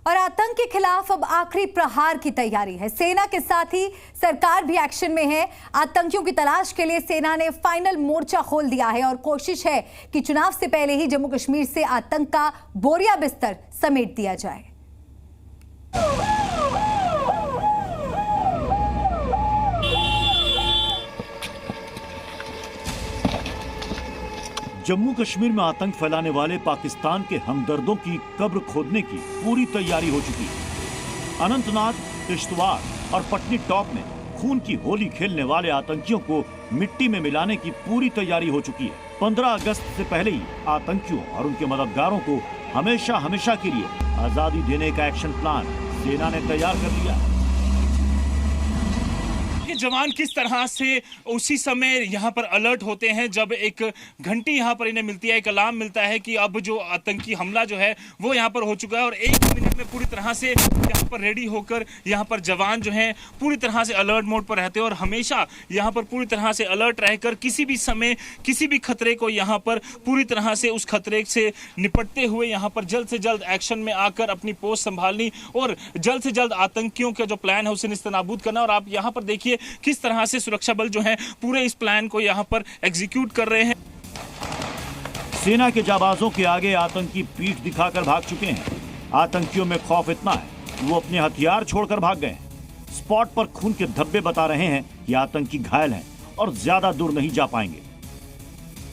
और आतंक के खिलाफ अब आखिरी प्रहार की तैयारी है। सेना के साथ ही सरकार भी एक्शन में है। आतंकियों की तलाश के लिए सेना ने फाइनल मोर्चा खोल दिया है और कोशिश है कि चुनाव से पहले ही जम्मू कश्मीर से आतंक का बोरिया बिस्तर समेट दिया जाए। जम्मू कश्मीर में आतंक फैलाने वाले पाकिस्तान के हमदर्दों की कब्र खोदने की पूरी तैयारी हो चुकी है। अनंतनाग, किश्तवाड़ और पटनी टॉप में खून की होली खेलने वाले आतंकियों को मिट्टी में मिलाने की पूरी तैयारी हो चुकी है। 15 अगस्त से पहले ही आतंकियों और उनके मददगारों को हमेशा के लिए आजादी देने का एक्शन प्लान सेना ने तैयार कर लिया है। जवान किस तरह से उसी समय यहाँ पर अलर्ट होते हैं जब एक घंटी यहाँ पर इन्हें मिलती है, एक अलार्म मिलता है कि अब जो आतंकी हमला जो है वो यहाँ पर हो चुका है और 1 मिनट में पूरी तरह से यहाँ पर रेडी होकर यहाँ पर जवान जो हैं पूरी तरह से अलर्ट मोड पर रहते हैं और हमेशा यहाँ पर पूरी तरह से अलर्ट रहकर किसी भी समय किसी भी खतरे को यहाँ पर पूरी तरह से उस खतरे से निपटते हुए यहाँ पर जल्द से जल्द एक्शन में आकर अपनी पोस्ट संभालनी और जल्द से जल्द आतंकियों का जो प्लान है उसे निस्तनाबूद करना। और आप यहाँ पर देखिए किस तरह से सुरक्षा बल जो है पूरे इस प्लान को यहां पर एग्जीक्यूट कर रहे हैं। सेना के जाबाजों के आगे आतंकी पीठ दिखाकर भाग चुके हैं। आतंकियों में खौफ इतना है कि वो अपने हथियार छोड़कर भाग गए हैं। स्पॉट पर खून के धब्बे बता रहे हैं कि आतंकी घायल हैं और ज्यादा दूर नहीं जा पाएंगे।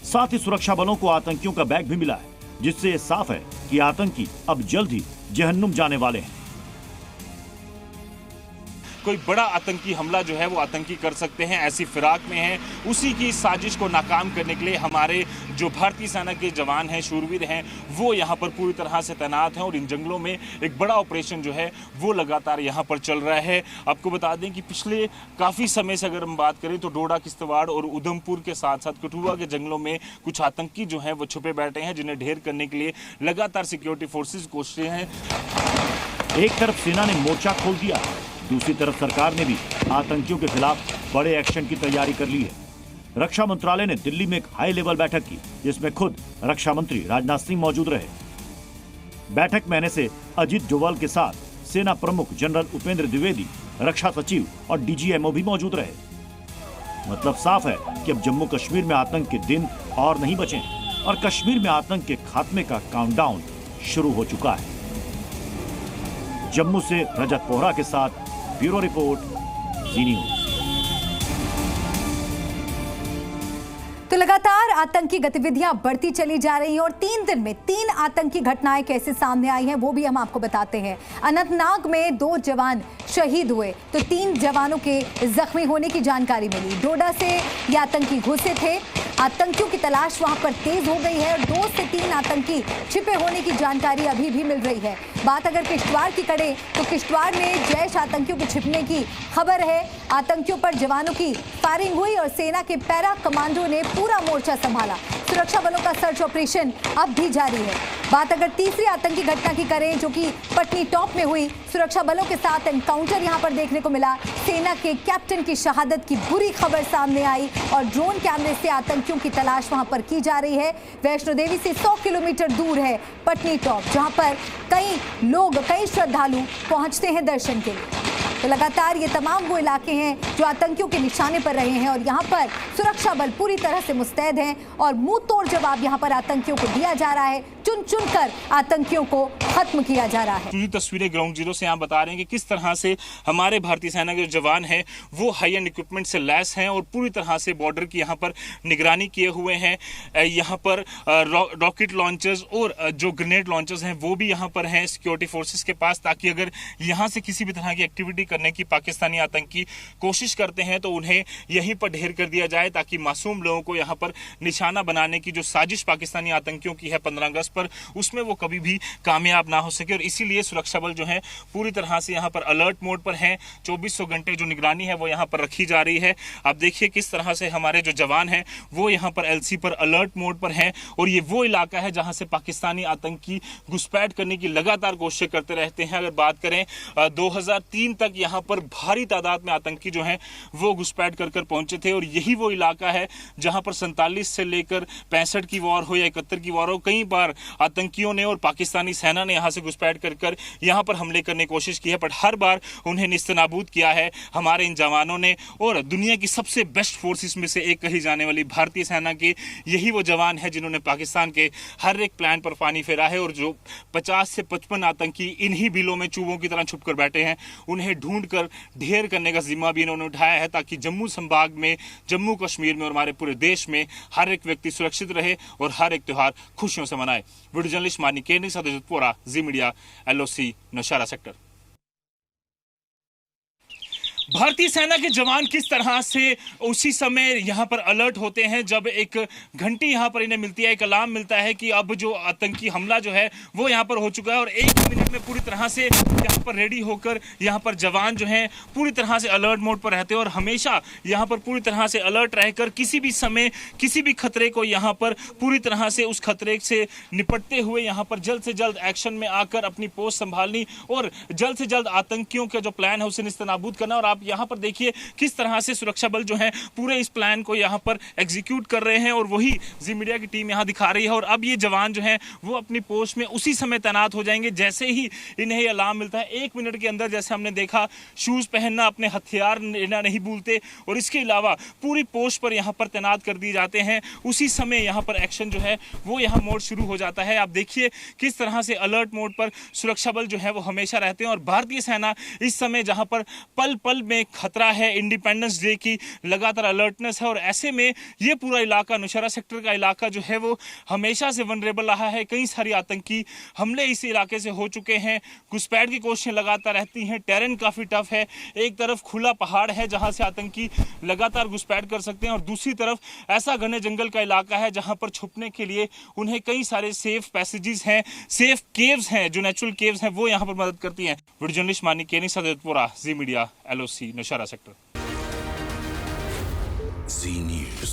साथ ही सुरक्षा बलों को आतंकियों का बैग भी मिला है, जिससे ये साफ है कि आतंकी अब जल्द ही जहन्नुम जाने वाले हैं। कोई बड़ा आतंकी हमला जो है वो आतंकी कर सकते हैं, ऐसी फिराक में है। उसी की साजिश को नाकाम करने के लिए हमारे जो भारतीय सेना के जवान हैं, शूरवीर हैं, वो यहाँ पर पूरी तरह से तैनात हैं और इन जंगलों में एक बड़ा ऑपरेशन जो है वो लगातार यहाँ पर चल रहा है। आपको बता दें कि पिछले काफ़ी समय से अगर हम बात करें तो डोडा, किश्तवाड़ और उधमपुर के साथ साथ कठुआ के जंगलों में कुछ आतंकी जो हैं वो छुपे बैठे हैं, जिन्हें ढेर करने के लिए लगातार सिक्योरिटी फोर्सेज कोशिश हैं। एक तरफ सेना ने मोर्चा खोल दिया, दूसरी तरफ सरकार ने भी आतंकियों के खिलाफ बड़े एक्शन की तैयारी कर ली है। रक्षा मंत्रालय ने दिल्ली में एक हाई लेवल बैठक की, जिसमें खुद रक्षा मंत्री राजनाथ सिंह मौजूद रहे। बैठक में एनएसए अजीत डोवाल के साथ सेना प्रमुख जनरल उपेंद्र द्विवेदी, रक्षा सचिव और डीजीएमओ भी मौजूद रहे। मतलब साफ है कि अब जम्मू कश्मीर में आतंक के दिन और नहीं बचे और कश्मीर में आतंक के खात्मे का काउंटडाउन शुरू हो चुका है। जम्मू से रजत पोहरा के साथ ब्यूरो रिपोर्ट, जी न्यूज़। तो लगातार आतंकी गतिविधियां बढ़ती चली जा रही हैं और 3 दिन में 3 आतंकी घटनाएं कैसे सामने आई हैं वो भी हम आपको बताते हैं। अनंतनाग में 2 जवान शहीद हुए तो 3 जवानों के जख्मी होने की जानकारी मिली। डोडा से ये आतंकी घुसे थे, आतंकियों की तलाश वहां पर तेज हो गई है और 2 से 3 आतंकी छिपे होने की जानकारी अभी भी मिल रही है। बात अगर किश्तवाड़ की करें तो किश्तवाड़ में जैश आतंकियों के छिपने की खबर है। आतंकियों पर जवानों की फायरिंग हुई और सेना के पैरा कमांडो ने पूरा मोर्चा संभाला। सुरक्षा बलों का सर्च ऑपरेशन अब भी जारी है। बात अगर तीसरी आतंकी घटना की करें जो कि पटनी टॉप में हुई, सुरक्षा बलों के साथ एनकाउंटर यहां पर देखने को मिला। सेना के कैप्टन की शहादत की बुरी खबर सामने आई और ड्रोन कैमरे से आतंकियों की तलाश वहां पर की जा रही है। वैष्णो देवी से 100 किलोमीटर दूर है पटनी टॉप, जहां पर कई श्रद्धालु पहुंचते हैं दर्शन के लिए। तो लगातार ये तमाम वो इलाके हैं जो आतंकियों के निशाने पर रहे हैं और यहाँ पर सुरक्षा बल पूरी तरह से मुस्तैद हैं और मुंह तोड़ जवाब यहाँ पर आतंकियों को दिया जा रहा है। चुन चुन कर आतंकियों को खत्म किया जा रहा है। पूरी तस्वीरें ग्राउंड जीरो से यहाँ बता रहे हैं कि किस तरह से हमारे भारतीय सेना के जवान हैं वो हाई एंड इक्विपमेंट से लैस हैं और पूरी तरह से बॉर्डर की यहाँ पर निगरानी किए हुए हैं। यहाँ पर रॉकेट लॉन्चर्स और जो ग्रेनेड लॉन्चर्स हैं वो भी यहाँ पर हैं सिक्योरिटी फोर्सेस के पास, ताकि अगर यहाँ से किसी भी तरह की एक्टिविटी करने की पाकिस्तानी आतंकी कोशिश करते हैं तो उन्हें यहीं पर ढेर कर दिया जाए, ताकि मासूम लोगों को यहाँ पर निशाना बनाने की जो साजिश पाकिस्तानी आतंकियों की है 15 अगस्त पर, उसमें वो कभी भी कामयाब ना हो सके। और इसीलिए सुरक्षा बल जो है पूरी तरह से यहाँ पर अलर्ट मोड पर हैं। 2400 घंटे जो निगरानी है वो यहाँ पर रखी जा रही है। आप देखिए किस तरह से हमारे जो जवान हैं वो यहाँ पर एलसी पर अलर्ट मोड पर हैं और ये वो इलाका है जहाँ से पाकिस्तानी आतंकी घुसपैठ करने की लगातार कोशिश करते रहते हैं। अगर बात करें 2003 तक कि यहाँ पर भारी तादाद में आतंकी जो हैं वो घुसपैठ कर पहुंचे थे और यही वो इलाका है जहां पर 47 से लेकर 65 की वॉर हो या 71 की वॉर हो, कई बार आतंकियों ने और पाकिस्तानी सेना ने यहां से घुसपैठ कर यहां पर हमले करने की कोशिश की है, बट हर बार उन्हें निस्तनाबूद किया है हमारे इन जवानों ने। और दुनिया की सबसे बेस्ट फोर्सेस में से एक कही जाने वाली भारतीय सेना के यही वो जवान है जिन्होंने पाकिस्तान के हर एक प्लान पर पानी फेरा है और जो 50 से 55 आतंकी इन्हीं बिलों में चूहों की तरह छुप कर बैठे हैं, उन्हें ढूंढकर ढेर करने का जिम्मा भी इन्होंने उठाया है ताकि जम्मू संभाग में, जम्मू कश्मीर में और हमारे पूरे देश में हर एक व्यक्ति सुरक्षित रहे और हर एक त्योहार खुशियों से मनाए। वीडियो जर्नलिस्ट मानी केनी सदजतपुरा, Zee media, LOC Naushera sector. भारतीय सेना के जवान किस तरह से उसी समय यहाँ पर अलर्ट होते हैं जब एक घंटी यहाँ पर इन्हें मिलती है, एक अलार्म मिलता है कि अब जो आतंकी हमला जो है वो यहाँ पर हो चुका है और 1 मिनट में पूरी तरह से यहाँ पर रेडी होकर यहाँ पर जवान जो हैं पूरी तरह से अलर्ट मोड पर रहते हैं और हमेशा यहाँ पर पूरी तरह से अलर्ट रहकर किसी भी समय किसी भी खतरे को यहाँ पर पूरी तरह से उस खतरे से निपटते हुए यहाँ पर जल्द से जल्द एक्शन में आकर अपनी पोस्ट संभालनी और जल्द से जल्द आतंकियों का जो प्लान है उसे निस्तनाबूद करना। और आप यहाँ पर देखिए किस तरह से सुरक्षा बल जो है पूरे इस प्लान को यहाँ पर एग्जीक्यूट कर रहे हैं और वही जी मीडिया की टीम यहाँ दिखा रही है। और अब ये जवान जो हैं वो अपनी पोस्ट में उसी समय तैनात हो जाएंगे जैसे ही इन्हें अलार्म मिलता है। 1 मिनट के अंदर जैसे हमने देखा शूज पहनना, अपने हथियार लेना नहीं भूलते और इसके अलावा पूरी पोस्ट पर यहाँ पर तैनात कर दिए जाते हैं। उसी समय यहाँ पर एक्शन जो है वो यहाँ मोड शुरू हो जाता है। आप देखिए किस तरह से अलर्ट मोड पर सुरक्षा बल जो है वो हमेशा रहते हैं और भारतीय सेना इस समय जहाँ पर पल पल में खतरा है, इंडिपेंडेंस डे की लगातार अलर्टनेस है और ऐसे में ये पूरा इलाका, नौशहरा सेक्टर का इलाका जो है वो हमेशा से वनरेबल रहा है। कई सारी आतंकी हमले इस इलाके से हो चुके हैं, घुसपैठ की कोशिशें लगातार रहती हैं, टेरेन काफी टफ है। एक तरफ खुला पहाड़ है जहां से आतंकी लगातार घुसपैठ कर सकते हैं और दूसरी तरफ ऐसा घने जंगल का इलाका है जहां पर छुपने के लिए उन्हें कई सारे सेफ पैसेजेस हैं, सेफ केव्स हैं, जो नेचुरल केव्स हैं वो यहाँ पर मदद करती हैं। वीडियो जर्नलिस्ट मानी केनी सदजतपुरा, Zee media, LOC Naushera sector. Z News।